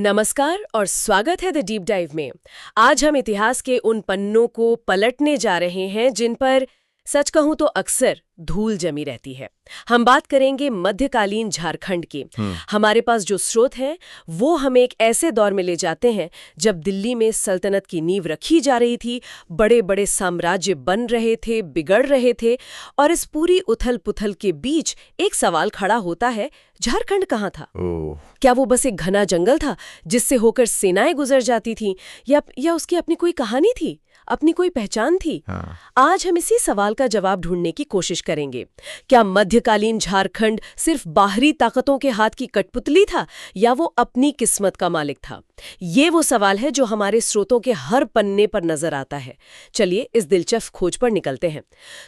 नमस्कार और स्वागत है द डीप डाइव में। आज हम इतिहास के उन पन्नों को पलटने जा रहे हैं जिन पर सच कहूं तो अक्सर धूल जमी रहती है। हम बात करेंगे मध्यकालीन झारखंड की। हमारे पास जो स्रोत हैं वो हमें एक ऐसे दौर में ले जाते हैं जब दिल्ली में सल्तनत की नींव रखी जा रही थी, बड़े बड़े साम्राज्य बन रहे थे, बिगड़ रहे थे। और इस पूरी उथल पुथल के बीच एक सवाल खड़ा होता है, झारखंड कहाँ था? क्या वो बस एक घना जंगल था जिससे होकर सेनाएं गुजर जाती थीं, या उसकी अपनी कोई कहानी थी, अपनी कोई पहचान थी? आज हम इसी सवाल का जवाब ढूंढने की कोशिश करेंगे। क्या मध्यकालीन झारखंड सिर्फ बाहरी ताकतों के हाथ की कठपुतली था, या वो अपनी किस्मत का मालिक था? ये वो सवाल है जो हमारे स्रोतों के हर पन्ने पर नजर आता है। चलिए इस दिलचस्प खोज पर निकलते हैं।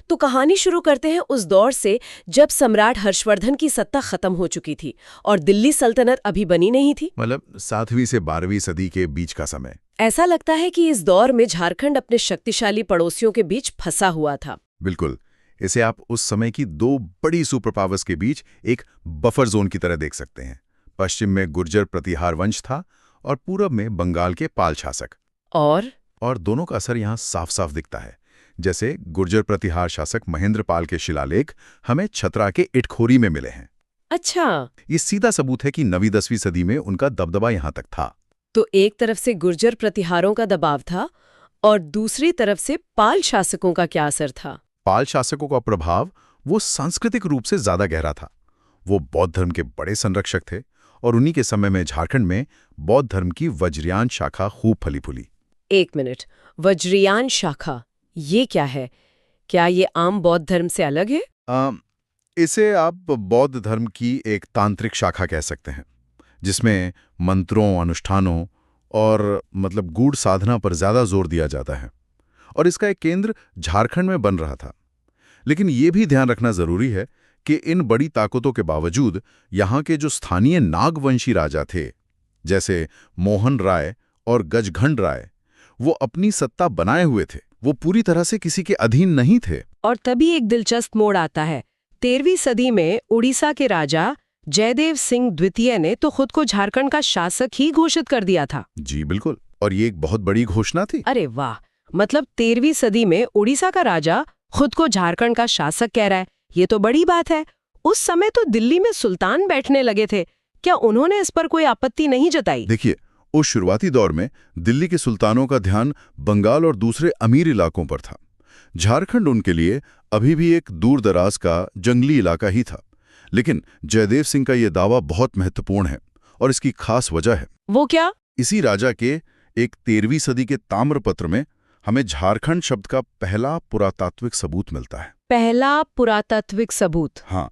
तो कहानी शुरू करते हैं उस दौर से जब सम्राट हर्षवर्धन की सत्ता खत्म हो चुकी थी और दिल्ली सल्तनत अभी बनी नहीं थी। मतलब 7वीं से 12वीं सदी के बीच का समय। ऐसा लगता है कि इस दौर में झारखंड अपने शक्तिशाली पड़ोसियों के बीच फंसा हुआ था। बिल्कुल, इसे आप उस समय की दो बड़ी सुपर पावर्स के बीच एक बफर जोन की तरह देख सकते हैं। पश्चिम में गुर्जर प्रतिहार वंश था और पूरब में बंगाल के पाल शासक। और दोनों का असर यहाँ साफ साफ दिखता है। जैसे गुर्जर प्रतिहार शासक महेंद्र पाल के शिलालेख हमें छतरा के इटखोरी में मिले हैं। अच्छा, ये सीधा सबूत है कि 9वीं 10वीं सदी में उनका दबदबा यहाँ तक था। तो एक तरफ से गुर्जर प्रतिहारों का दबाव था और दूसरी तरफ से पाल शासकों का क्या असर था? पाल शासकों का प्रभाव वो सांस्कृतिक रूप से ज्यादा गहरा था। वो बौद्ध धर्म के बड़े संरक्षक थे और उन्हीं के समय में झारखंड में बौद्ध धर्म की वज्रयान शाखा खूब फली फूली। एक मिनट, वज्रयान शाखा ये क्या है? क्या ये आम बौद्ध धर्म से अलग है? इसे आप बौद्ध धर्म की एक तांत्रिक शाखा कह सकते हैं, जिसमें मंत्रों, अनुष्ठानों और गूढ़ साधना पर ज्यादा जोर दिया जाता है। और इसका एक केंद्र झारखंड में बन रहा था। लेकिन ये भी ध्यान रखना जरूरी है कि इन बड़ी ताकतों के बावजूद यहाँ के जो स्थानीय नागवंशी राजा थे, जैसे मोहन राय और गजघंड राय, वो अपनी सत्ता बनाए हुए थे। वो पूरी तरह से किसी के अधीन नहीं थे। और तभी एक दिलचस्प मोड़ आता है। 13वीं सदी में उड़ीसा के राजा जयदेव सिंह द्वितीय ने तो खुद को झारखंड का शासक ही घोषित कर दिया था। जी बिल्कुल, और ये एक बहुत बड़ी घोषणा थी। अरे वाह, मतलब 13वीं सदी में उड़ीसा का राजा खुद को झारखंड का शासक कह रहा है, ये तो बड़ी बात है। उस समय तो दिल्ली में सुल्तान बैठने लगे थे, क्या उन्होंने इस पर कोई आपत्ति नहीं जताई? देखिए, उस शुरुआती दौर में दिल्ली के सुल्तानों का ध्यान बंगाल और दूसरे अमीर इलाकों पर था। झारखंड उनके लिए अभी भी एक दूर दराज का जंगली इलाका ही था। लेकिन जयदेव सिंह का यह दावा बहुत महत्वपूर्ण है और इसकी खास वजह है। वो क्या? इसी राजा के एक 13वीं सदी के ताम्रपत्र में हमें झारखंड शब्द का पहला पुरातात्विक सबूत मिलता है। पहला पुरातात्विक सबूत? हाँ,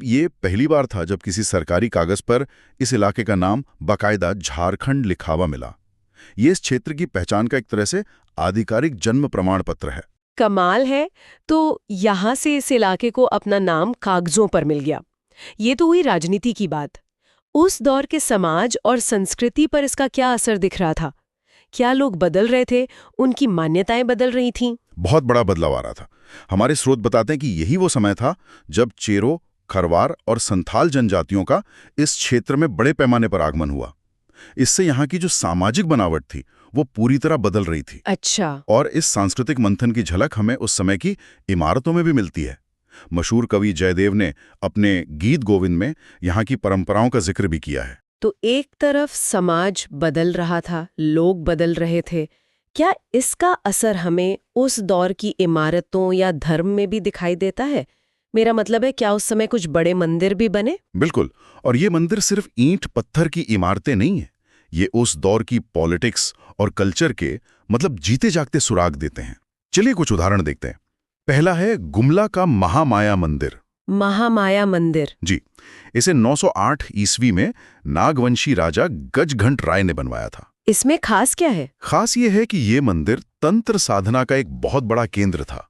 ये पहली बार था जब किसी सरकारी कागज पर इस इलाके का नाम बाकायदा झारखंड लिखा हुआ मिला। ये इस क्षेत्र की पहचान का एक तरह से आधिकारिक जन्म प्रमाण पत्र है। कमाल है। तो यहाँ से इस इलाके को अपना नाम कागजों पर मिल गया। ये तो हुई राजनीति की बात। उस दौर के समाज और संस्कृति पर इसका क्या असर दिख रहा था? क्या लोग बदल रहे थे? उनकी मान्यताएं बदल रही थीं? बहुत बड़ा बदलाव आ रहा था। हमारे स्रोत बताते हैं कि यही वो समय था जब चेरो, खरवार और संथाल जनजातियों का इस क्षेत्र में बड़े पैमाने पर आगमन हुआ। इससे यहाँ की जो सामाजिक बनावट थी वो पूरी तरह बदल रही थी। अच्छा। और इस सांस्कृतिक मंथन की झलक हमें उस समय की इमारतों में भी मिलती है। मशहूर कवि जयदेव ने अपने गीत गोविंद में यहाँ की परंपराओं का जिक्र भी किया है। तो एक तरफ समाज बदल रहा था, लोग बदल रहे थे। क्या इसका असर हमें उस दौर की इमारतों या धर्म में भी दिखाई देता है? मेरा मतलब है, क्या उस समय कुछ बड़े मंदिर भी बने? बिल्कुल, और ये मंदिर सिर्फ ईंट पत्थर की इमारतें नहीं है। ये उस दौर की पॉलिटिक्स और कल्चर के जीते जागते सुराग देते हैं। चलिए कुछ उदाहरण देखते हैं। पहला है गुमला का महामाया मंदिर। महामाया मंदिर? जी, इसे 908 ईस्वी में नागवंशी राजा गजघंट राय ने बनवाया था। इसमें खास क्या है? खास ये है कि ये मंदिर तंत्र साधना का एक बहुत बड़ा केंद्र था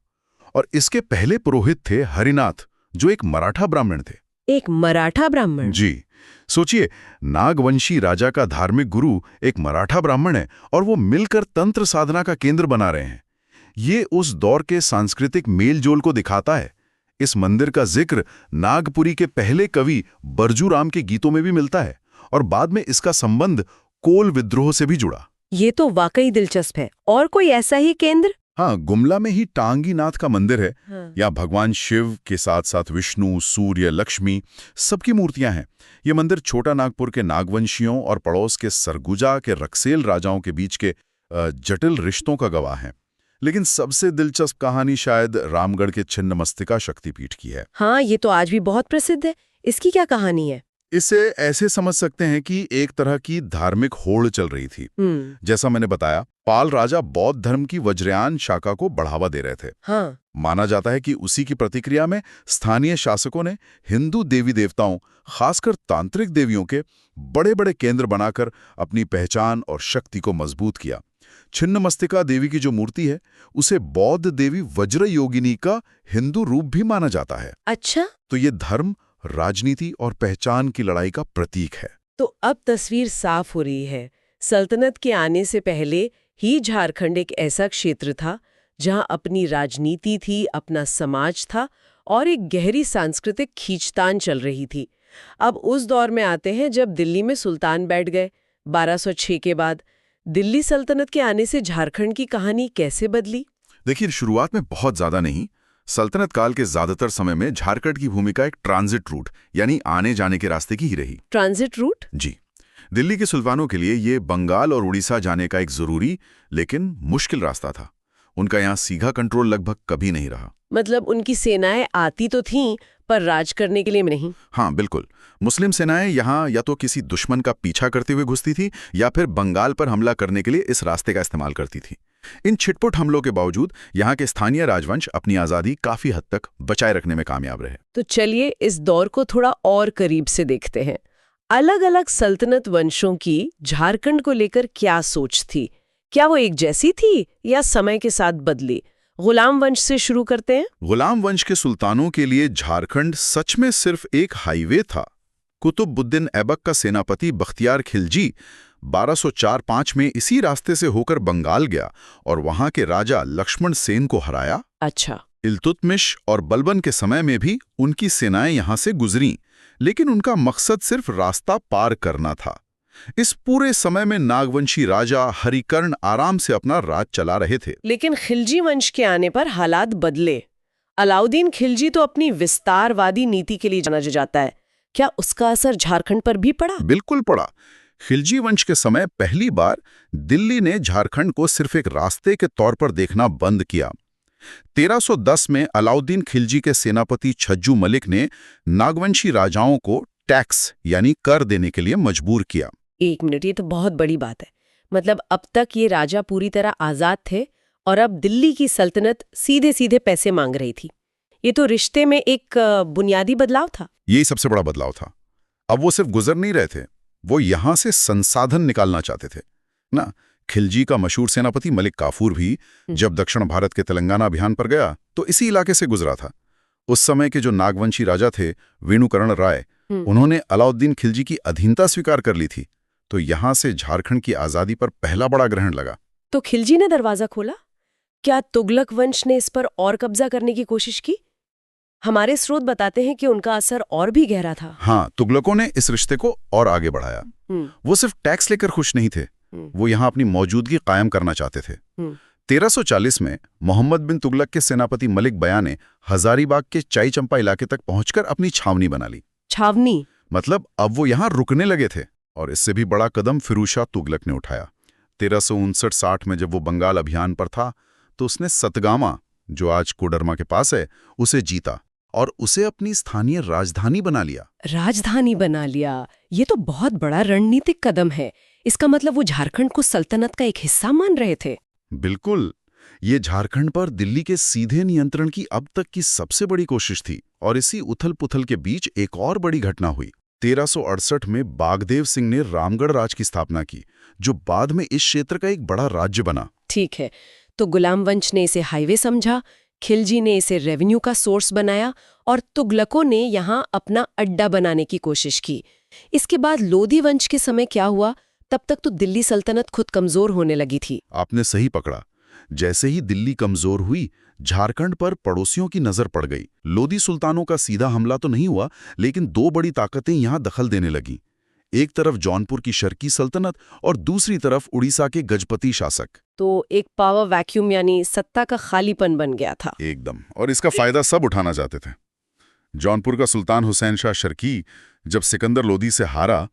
और इसके पहले पुरोहित थे हरिनाथ, जो एक मराठा ब्राह्मण थे। एक मराठा ब्राह्मण? जी, सोचिए, नागवंशी राजा का धार्मिक गुरु एक मराठा ब्राह्मण है और वो मिलकर तंत्र साधना का केंद्र बना रहे हैं। ये उस दौर के सांस्कृतिक मेलजोल को दिखाता है। इस मंदिर का जिक्र नागपुरी के पहले कवि बरजू राम के गीतों में भी मिलता है और बाद में इसका संबंध कोल विद्रोह से भी जुड़ा। ये तो वाकई दिलचस्प है। और कोई ऐसा ही केंद्र? हाँ, गुमला में ही टांगीनाथ का मंदिर है। हाँ। यहाँ भगवान शिव के साथ साथ विष्णु, सूर्य, लक्ष्मी सबकी मूर्तियां हैं। ये मंदिर छोटा नागपुर के नागवंशियों और पड़ोस के सरगुजा के रक्सेल राजाओं के बीच के जटिल रिश्तों का गवाह है। लेकिन सबसे दिलचस्प कहानी शायद रामगढ़ के छिन्नमस्तिका शक्तिपीठ की है। हाँ, ये तो आज भी बहुत प्रसिद्ध है। इसकी क्या कहानी है? इसे ऐसे समझ सकते हैं कि एक तरह की धार्मिक होड़ चल रही थी। जैसा मैंने बताया, पाल राजा बौद्ध धर्म की वज्रयान शाखा को बढ़ावा दे रहे थे। हाँ। माना जाता है कि उसी की प्रतिक्रिया में स्थानीय शासकों ने हिंदू देवी देवताओं, खासकर तांत्रिक देवियों के बड़े बड़े केंद्र बनाकर अपनी पहचान और शक्ति को मजबूत किया। छिन्नमस्तिका देवी की जो मूर्ति है, उसे बौद्ध देवी वज्र योगिनी का हिंदू रूप भी माना जाता है। अच्छा। तो ये धर्म, राजनीति और पहचान की लड़ाई का प्रतीक है। तो अब तस्वीर साफ हो रही है। सल्तनत के आने से पहले ही झारखंड एक ऐसा क्षेत्र था जहां अपनी राजनीति थी, अपना समाज था और एक गहरी सांस्कृतिक खींचतान चल रही थी। अब उस दौर में आते हैं जब दिल्ली में सुल्तान बैठ गए 1206 के बाद। दिल्ली सल्तनत के आने से झारखंड की कहानी कैसे बदली? देखिए, शुरुआत में बहुत ज्यादा नहीं। सल्तनत काल के ज्यादातर समय में झारखंड की भूमिका एक ट्रांजिट रूट यानी आने जाने के रास्ते की ही रही। Transit route? जी। दिल्ली के सुल्तानों के लिए ये बंगाल और उड़ीसा जाने का एक जरूरी लेकिन मुश्किल रास्ता था। उनका यहाँ सीधा कंट्रोल लगभग कभी नहीं रहा। मतलब उनकी सेनाएं आती तो थीं, पर राज करने के लिए नहीं। हाँ, बिल्कुल। मुस्लिम सेनाएं यहाँ या तो किसी दुश्मन का पीछा करते हुए घुसती थी या फिर बंगाल पर हमला करने के लिए इस रास्ते का इस्तेमाल करती थी। इन छिटपुट हमलों के बावजूद यहाँ के स्थानीय राजवंश अपनी आज़ादी काफी हद तक बचाए रखने में कामयाब रहे। तो चलिए इस दौर को थोड़ा और करीब से देखते हैं। अलग अलग सल्तनत वंशों की झारखंड को लेकर क्या सोच थी? क्या वो एक जैसी थी या समय के साथ बदली? गुलाम वंश से शुरू करते हैं। गुलाम वंश के सुल्तानों के लिए झारखंड सच में सिर्फ एक हाईवे था। कुतुबुद्दीन ऐबक का सेनापति बख्तियार खिलजी 1204-5 में इसी रास्ते से होकर बंगाल गया और वहां के राजा लक्ष्मण सेन को हराया। अच्छा। इल्तुतमिश और बलबन के समय में भी उनकी सेनाएं यहां से गुजरीं, लेकिन उनका मकसद सिर्फ रास्ता पार करना था। इस पूरे समय में नागवंशी राजा हरिकर्ण आराम से अपना राज चला रहे थे। लेकिन खिलजी वंश के आने पर हालात बदले। अलाउद्दीन खिलजी तो अपनी विस्तारवादी नीति के लिए जाना जाता है। क्या उसका असर झारखंड पर भी पड़ा? बिल्कुल पड़ा। खिलजी वंश के समय पहली बार दिल्ली ने झारखंड को सिर्फ एक रास्ते के तौर पर देखना बंद किया। 1310 में अलाउद्दीन खिलजी के सेनापति छज्जू मलिक ने नागवंशी राजाओं को टैक्स यानी कर देने के लिए मजबूर किया। एक मिनट, ये तो बहुत बड़ी बात है। मतलब अब तक ये राजा पूरी तरह आजाद थे और अब दिल्ली की सल्तनत सीधे सीधे पैसे मांग रही थी। ये तो रिश्ते में एक बुनियादी बदलाव था। यही सबसे बड़ा बदलाव था। अब वो सिर्फ गुजर नहीं रहे थे, वो यहां से संसाधन निकालना चाहते थे ना। खिलजी का मशहूर सेनापति मलिक काफूर भी जब दक्षिण भारत के तेलंगाना अभियान पर गया तो इसी इलाके से गुजरा था। उस समय के जो नागवंशी राजा थे वेणुकर्ण राय, उन्होंने अलाउद्दीन खिलजी की अधीनता स्वीकार कर ली थी। तो यहां से झारखंड की आजादी पर पहला बड़ा ग्रहण लगा। तो खिलजी ने दरवाजा खोला। क्या तुगलक वंश ने इस पर और कब्जा करने की कोशिश की? हमारे स्रोत बताते हैं कि उनका असर और भी गहरा था। हाँ, तुगलकों ने इस रिश्ते को और आगे बढ़ाया। वो सिर्फ टैक्स लेकर खुश नहीं थे, वो यहाँ अपनी मौजूदगी कायम करना चाहते थे। 1340 में मोहम्मद बिन तुगलक के सेनापति मलिक बया ने हजारीबाग के चाई चंपा इलाके तक पहुंचकर अपनी छावनी बना ली। छावनी मतलब अब वो यहाँ रुकने लगे थे। और इससे भी बड़ा कदम फिरोज शाह तुगलक ने उठाया। 1359-60 में जब वो बंगाल अभियान पर था तो उसने सतगामा, जो आज कोडरमा के पास है, उसे जीता और उसे अपनी स्थानीय राजधानी बना लिया। राजधानी बना लिया, ये तो बहुत बड़ा रणनीतिक कदम है। इसका मतलब वो झारखंड को सल्तनत का एक हिस्सा मान रहे थे। बिल्कुल। ये झारखंड पर दिल्ली के सीधे नियंत्रण की अब तक की सबसे बड़ी कोशिश थी। और इसी उथल पुथल के बीच एक और बड़ी घटना हुई। 1368 में बागदेव सिंह ने रामगढ़ राज की स्थापना की, जो बाद में इस क्षेत्र का एक बड़ा राज्य बना। ठीक है, तो गुलाम वंश ने इसे हाईवे समझा, खिलजी ने इसे रेवेन्यू का सोर्स बनाया और तुगलकों ने यहाँ अपना अड्डा बनाने की कोशिश की। इसके बाद लोधी वंश के समय क्या हुआ? तब तक तो दिल्ली सल्तनत खुद कमजोर होने लगी थी। आपने सही पकड़ा। जैसे ही दिल्ली कमजोर हुई, झारखंड पर पड़ोसियों की नजर पड़ गई। लोधी सुल्तानों का सीधा हमला तो नहीं हुआ, लेकिन दो बड़ी ताकतें यहां दखल देने लगीं। एक तरफ जौनपुर की शर्की सल्तनत और दूसरी तरफ उड़ीसा के गजपति शासक। तो एक पावर वैक्यूम यानी सत्ता का खालीपन बन गया था। एकदम। और इसका फायदा सब उठाना चाहते थे। जौनपुर का सुल्तान हुसैन शाह शर्की जब सिकंदर लोदी से हारा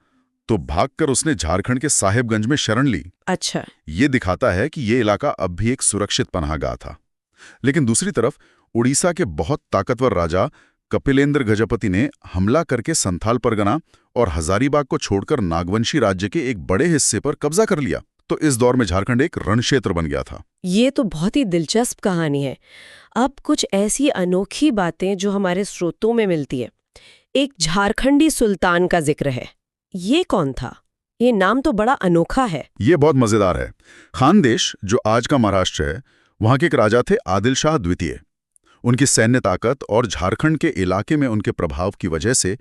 तो भागकर उसने झारखंड के साहेबगंज में शरण ली। अच्छा। ये दिखाता है कि ये इलाका अब भी एक सुरक्षित पनाहगाह था। लेकिन दूसरी तरफ उड़ीसा के बहुत ताकतवर राजा कपिलेंद्र गजपति ने हमला करके संथाल परगना और हजारीबाग को छोड़कर नागवंशी राज्य के एक बड़े हिस्से पर कब्जा कर लिया। तो इस दौर में झारखंड एक रणक्षेत्र बन गया था। ये तो बहुत ही दिलचस्प कहानी है। अब कुछ ऐसी अनोखी बातें जो हमारे स्रोतों में मिलती है। एक झारखंडी सुल्तान का जिक्र है। ये कौन था? ये नाम तो बड़ा अनोखा है। ये बहुत मजेदार है। खानदेश, जो आज का महाराष्ट्र है, वहां के एक राजा थे आदिल शाह द्वितीय। उनकी सैन्य ताकत और झारखंड के इलाके में उनके प्रभाव की वजह से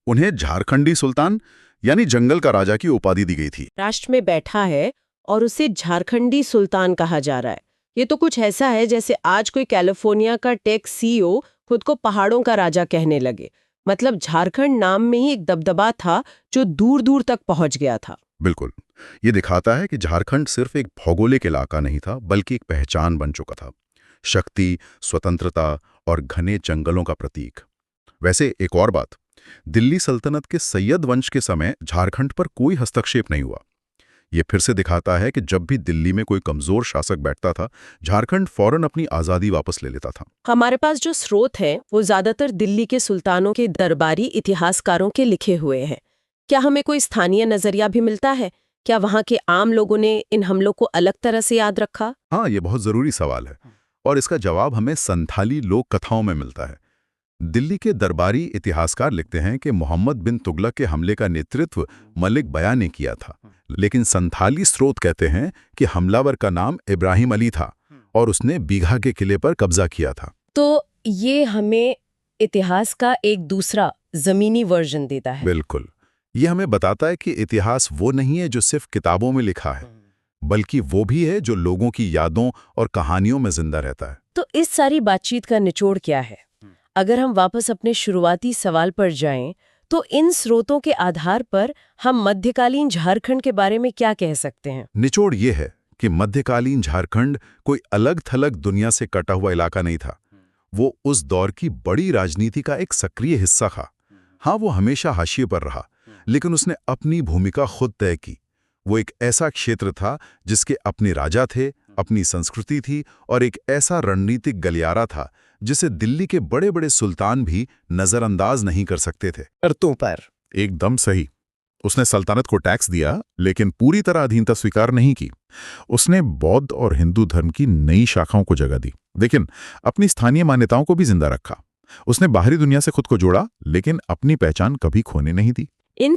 उन्हें झारखंडी सुल्तान यानी जंगल का राजा की उपाधि दी गई थी। राष्ट्र में बैठा है और उसे झारखंडी सुल्तान कहा जा रहा है। ये तो कुछ ऐसा है जैसे आज कोई कैलिफोर्निया का टेक सीईओ खुद को पहाड़ों का राजा कहने लगे। मतलब झारखंड नाम में ही एक दबदबा था जो दूर दूर तक पहुंच गया था। बिल्कुल। ये दिखाता है कि झारखंड सिर्फ एक भौगोलिक इलाका नहीं था, बल्कि एक पहचान बन चुका था। शक्ति, स्वतंत्रता और घने जंगलों का प्रतीक। वैसे एक और बात, दिल्ली सल्तनत के सैयद वंश के समय झारखंड पर कोई हस्तक्षेप नहीं हुआ। ये फिर से दिखाता है कि जब भी दिल्ली में कोई कमजोर शासक बैठता था, झारखंड फौरन अपनी आजादी वापस ले लेता था। हमारे पास जो स्रोत हैं वो ज्यादातर दिल्ली के सुल्तानों के दरबारी इतिहासकारों के लिखे हुए हैं। क्या हमें कोई स्थानीय नजरिया भी मिलता है? क्या वहाँ के आम लोगों ने इन हमलों को अलग तरह से याद रखा? हाँ, ये बहुत जरूरी सवाल है और इसका जवाब हमें संथाली लोक कथाओं में मिलता है। दिल्ली के दरबारी इतिहासकार लिखते हैं कि मोहम्मद बिन तुगलक के हमले का नेतृत्व मलिक बया ने किया था, लेकिन संथाली स्रोत कहते हैं कि हमलावर का नाम इब्राहिम अली था और उसने बीघा के किले पर कब्जा किया था। तो ये हमें इतिहास का एक दूसरा जमीनी वर्जन देता है। बिल्कुल। ये हमें बताता है कि इतिहास वो नहीं है जो सिर्फ किताबों में लिखा है, बल्कि वो भी है जो लोगों की यादों और कहानियों में जिंदा रहता है। तो इस सारी बातचीत का निचोड़ क्या है? अगर हम वापस अपने शुरुआती सवाल पर जाएं, तो इन स्रोतों के आधार पर हम मध्यकालीन झारखंड के बारे में क्या कह सकते हैं? निचोड़ ये है कि मध्यकालीन झारखंड कोई अलग थलग दुनिया से कटा हुआ इलाका नहीं था। वो उस दौर की बड़ी राजनीति का एक सक्रिय हिस्सा था। हाँ, वो हमेशा हाशिए पर रहा, लेकिन उसने अपनी भूमिका खुद तय की। वो एक ऐसा क्षेत्र था जिसके अपने राजा थे, अपनी संस्कृति थी और एक ऐसा रणनीतिक गलियारा था जिसे दिल्ली के बड़े बड़े सुल्तान भी नजरअंदाज नहीं कर सकते थे। शर्तों पर। एकदम सही। उसने सल्तनत को टैक्स दिया, लेकिन पूरी तरह अधीनता स्वीकार नहीं की। उसने बौद्ध और हिंदू धर्म की नई शाखाओं को जगह दी, लेकिन अपनी स्थानीय मान्यताओं को भी जिंदा रखा। उसने बाहरी दुनिया से खुद को जोड़ा, लेकिन अपनी पहचान कभी खोने नहीं दी। इन